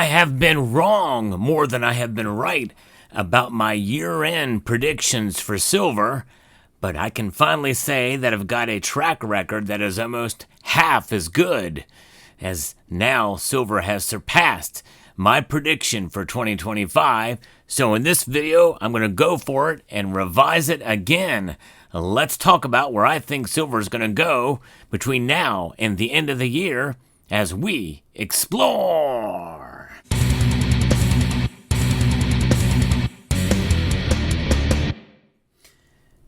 I have been wrong more than I have been right about my year-end predictions for silver, but I can finally say that I've got a track record that is almost half as good, as now silver has surpassed my prediction for 2025. So in this video, I'm going to go for it and revise it again. Let's talk about where I think silver is going to go between now and the end of the year as we explore.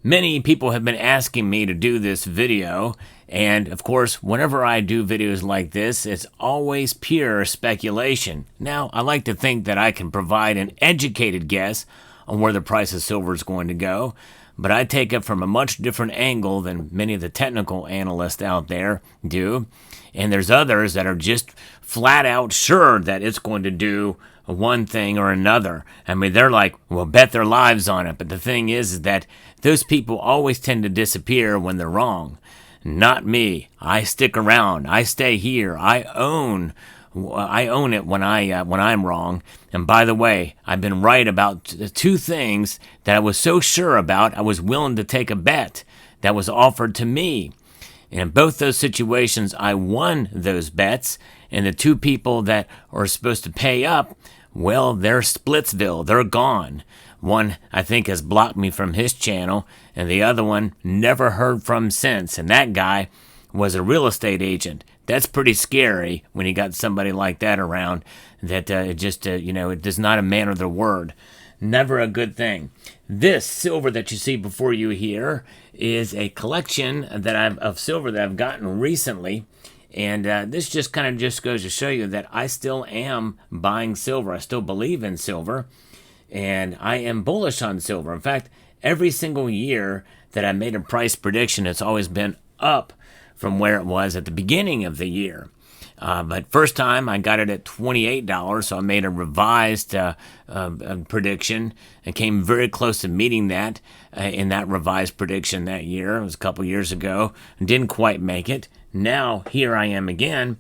Many people have been asking me to do this video, and of course, whenever I do videos like this, it's always pure speculation. Now, I like to think that I can provide an educated guess on where the price of silver is going to go, but I take it from a much different angle than many of the technical analysts out there do, and there's others that are just flat out sure that it's going to do one thing or another. I mean, they're like, well, bet their lives on it. But the thing is that those people always tend to disappear when they're wrong. Not me. I stick around. I stay here. I own it when I'm wrong. And by the way, I've been right about two things that I was so sure about, I was willing to take a bet that was offered to me. And in both those situations, I won those bets. And the two people that are supposed to pay up, well, they're Splitsville. They're gone. One, I think, has blocked me from his channel, and the other one, never heard from since. And that guy was a real estate agent. That's pretty scary when you got somebody like that around that it does not a man of their word. Never a good thing. This silver that you see before you here is a collection of silver that I've gotten recently. And this just goes to show you that I still am buying silver. I still believe in silver, and I am bullish on silver. In fact, every single year that I made a price prediction, it's always been up from where it was at the beginning of the year. But first time I got it at $28, so I made a revised prediction and came very close to meeting that in that revised prediction that year. It was a couple years ago. Didn't quite make it. Now, here I am again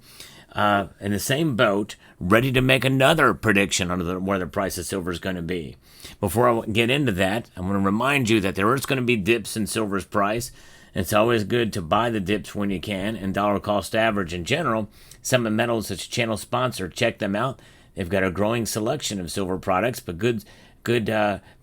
in the same boat, ready to make another prediction on where the price of silver is going to be. Before I get into that, I'm going to remind you that there is going to be dips in silver's price. It's always good to buy the dips when you can, and dollar cost average in general. Summit Metals is a channel sponsor. Check them out. They've got a growing selection of silver products, but good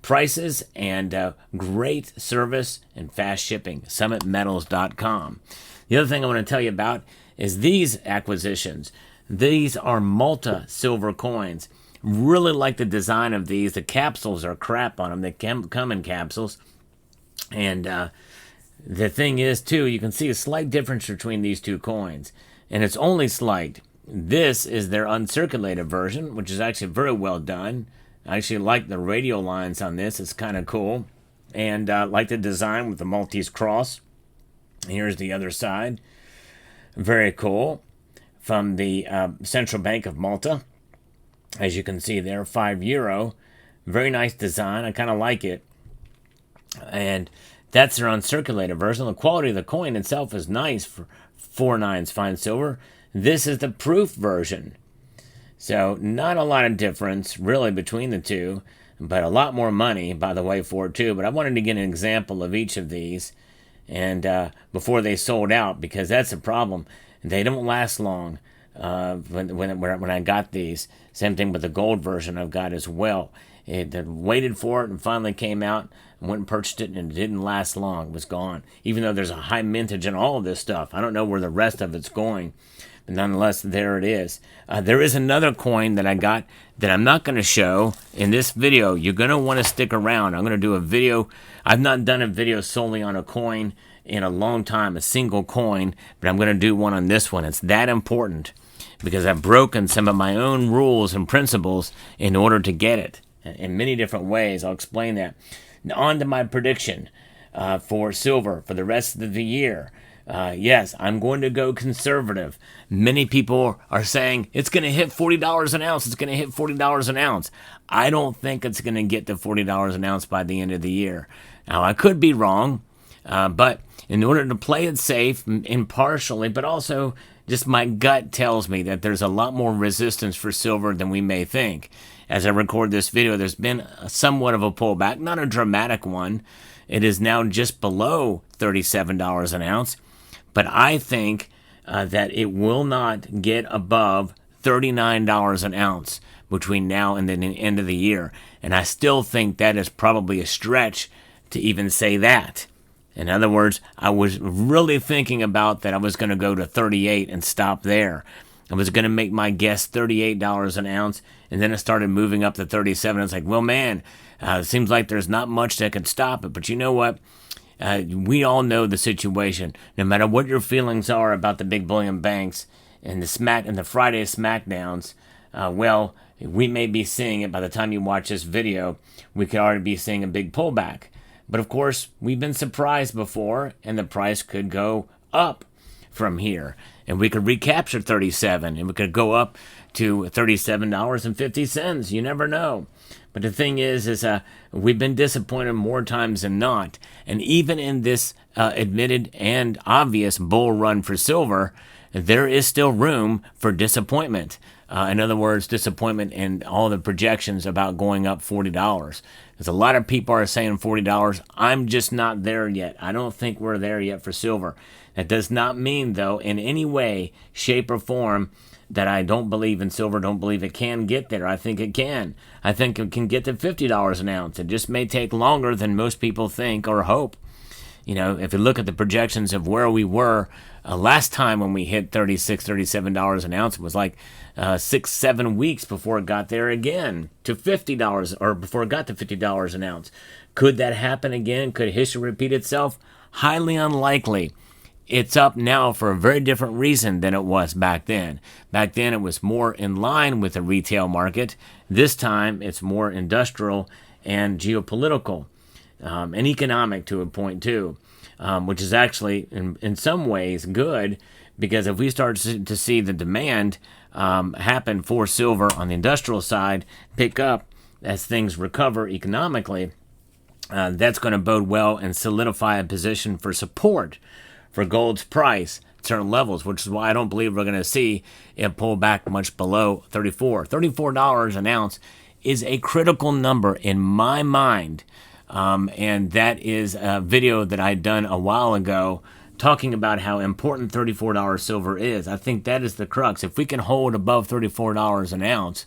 prices and great service and fast shipping. SummitMetals.com. The other thing I want to tell you about is these acquisitions. These are Malta silver coins. Really like the design of these. The capsules are crap on them. They come in capsules. And the thing is, too, you can see a slight difference between these two coins. And it's only slight. This is their uncirculated version, which is actually very well done. I actually like the radial lines on this. It's kind of cool. And like the design with the Maltese cross. Here's the other side. Very cool. From the Central Bank of Malta. As you can see there, €5. Very nice design. I kind of like it. And that's their uncirculated version. The quality of the coin itself is nice for 4/9 fine silver. This is the proof version. So not a lot of difference really between the two, but a lot more money, by the way, for it too. But I wanted to get an example of each of these. And before they sold out, because that's a problem. They don't last long when I got these. Same thing with the gold version I've got as well. It waited for it and finally came out and went and purchased it, and it didn't last long. It was gone. Even though there's a high mintage in all of this stuff. I don't know where the rest of it's going. But nonetheless, there it is. There is another coin that I got that I'm not going to show in this video. You're going to want to stick around. I'm going to do a video. I've not done a video solely on a coin in a long time, a single coin, but I'm going to do one on this one. It's that important because I've broken some of my own rules and principles in order to get it in many different ways. I'll explain that. Now, on to my prediction for silver for the rest of the year. Yes, I'm going to go conservative. Many people are saying it's going to hit $40 an ounce. It's going to hit $40 an ounce. I don't think it's going to get to $40 an ounce by the end of the year. Now, I could be wrong, but in order to play it safe, impartially, but also just my gut tells me that there's a lot more resistance for silver than we may think. As I record this video, there's been somewhat of a pullback, not a dramatic one. It is now just below $37 an ounce, but I think that it will not get above $39 an ounce between now and the end of the year. And I still think that is probably a stretch to even say that. In other words, I was really thinking about that I was going to go to 38 and stop there. I was going to make my guess $38 an ounce, and then it started moving up to 37. It's like, well, man, it seems like there's not much that could stop it. But you know what? We all know the situation. No matter what your feelings are about the big bullion banks and the Friday smackdowns, well, we may be seeing it by the time you watch this video. We could already be seeing a big pullback. But of course, we've been surprised before, and the price could go up from here. And we could recapture 37, and we could go up to $37.50. You never know. But the thing is we've been disappointed more times than not. And even in this admitted and obvious bull run for silver, there is still room for disappointment. In other words, disappointment in all the projections about going up $40. Because a lot of people are saying $40. I'm just not there yet. I don't think we're there yet for silver. That does not mean, though, in any way, shape, or form, that I don't believe in silver, don't believe it can get there. I think it can. I think it can get to $50 an ounce. It just may take longer than most people think or hope. You know, if you look at the projections of where we were last time when we hit $36, $37 an ounce, it was like 6-7 weeks before it got there again to $50, or before it got to $50 an ounce. Could that happen again? Could history repeat itself? Highly unlikely. It's up now for a very different reason than it was back then. Back then, it was more in line with the retail market. This time, it's more industrial and geopolitical. And economic to a point too, which is actually in some ways good, because if we start to see the demand happen for silver on the industrial side pick up as things recover economically, that's going to bode well and solidify a position for support for gold's price at certain levels, which is why I don't believe we're going to see it pull back much below $34 an ounce is a critical number in my mind. And that is a video that I'd done a while ago talking about how important $34 silver is. I think that is the crux. If we can hold above $34 an ounce,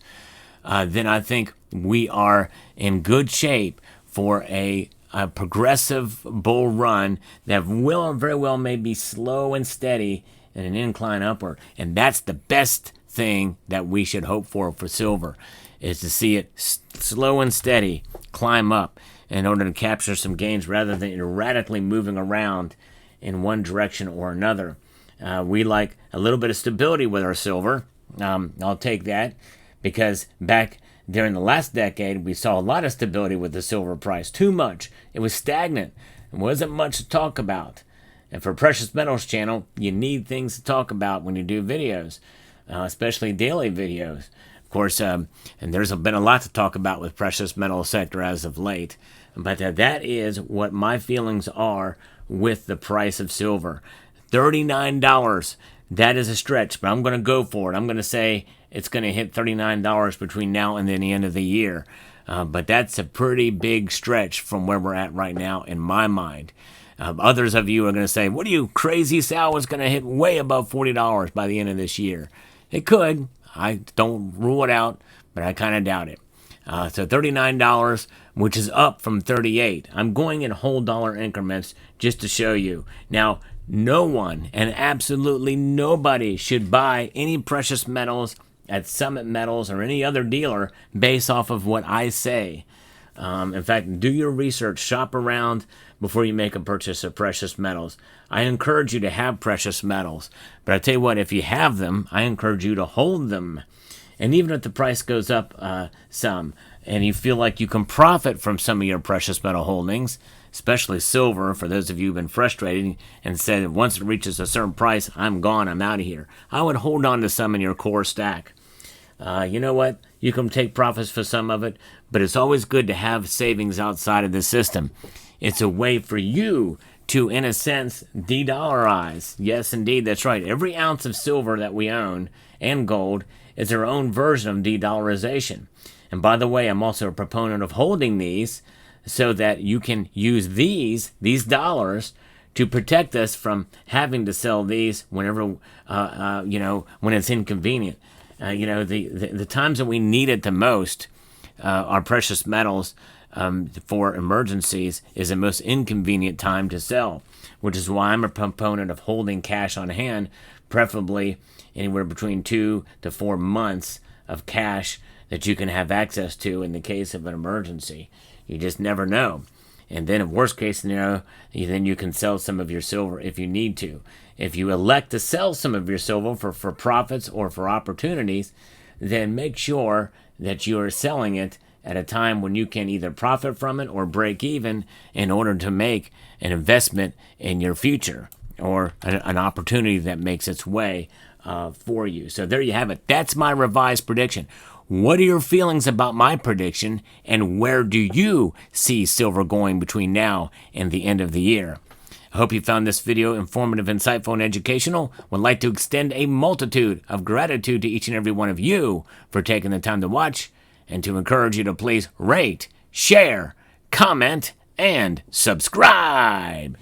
then I think we are in good shape for a progressive bull run that will very well may be slow and steady in an incline upward. And that's the best thing that we should hope for silver, is to see it slow and steady climb up in order to capture some gains rather than erratically moving around in one direction or another. We like a little bit of stability with our silver. I'll take that, because back during the last decade, we saw a lot of stability with the silver price. Too much. It was stagnant. There wasn't much to talk about. And for Precious Metals channel, you need things to talk about when you do videos, especially daily videos. Of course, and there's been a lot to talk about with precious metal sector as of late. But that is what my feelings are with the price of silver. $39. That is a stretch, but I'm going to go for it. I'm going to say it's going to hit $39 between now and then the end of the year. But that's a pretty big stretch from where we're at right now in my mind. Others of you are going to say, what are you crazy, Sal? It's going to hit way above $40 by the end of this year. It could. I don't rule it out, but I kind of doubt it. So $39, which is up from $38. I'm going in whole dollar increments just to show you. Now, no one and absolutely nobody should buy any precious metals at Summit Metals or any other dealer based off of what I say. In fact, do your research, shop around before you make a purchase of precious metals. I encourage you to have precious metals, but I tell you what, if you have them, I encourage you to hold them. And even if the price goes up some, and you feel like you can profit from some of your precious metal holdings, especially silver, for those of you who've been frustrated and said once it reaches a certain price, I'm gone, I'm out of here, I would hold on to some in your core stack. You know what? You can take profits for some of it, but it's always good to have savings outside of the system. It's a way for you to, in a sense, de-dollarize. Yes, indeed, that's right. Every ounce of silver that we own and gold is their own version of de-dollarization. And by the way, I'm also a proponent of holding these so that you can use these dollars to protect us from having to sell these whenever, when it's inconvenient. The times that we need it the most, our precious metals for emergencies is the most inconvenient time to sell, which is why I'm a proponent of holding cash on hand, preferably anywhere between 2 to 4 months of cash that you can have access to in the case of an emergency. You just never know. And then, in worst case scenario, then you can sell some of your silver if you need to. If you elect to sell some of your silver for profits or for opportunities, then make sure that you are selling it at a time when you can either profit from it or break even in order to make an investment in your future or an opportunity that makes its way for you. So there you have it. That's my revised prediction. What are your feelings about my prediction, and where do you see silver going between now and the end of the year? I hope you found this video informative, insightful, and educational. Would like to extend a multitude of gratitude to each and every one of you for taking the time to watch, and to encourage you to please rate, share, comment, and subscribe.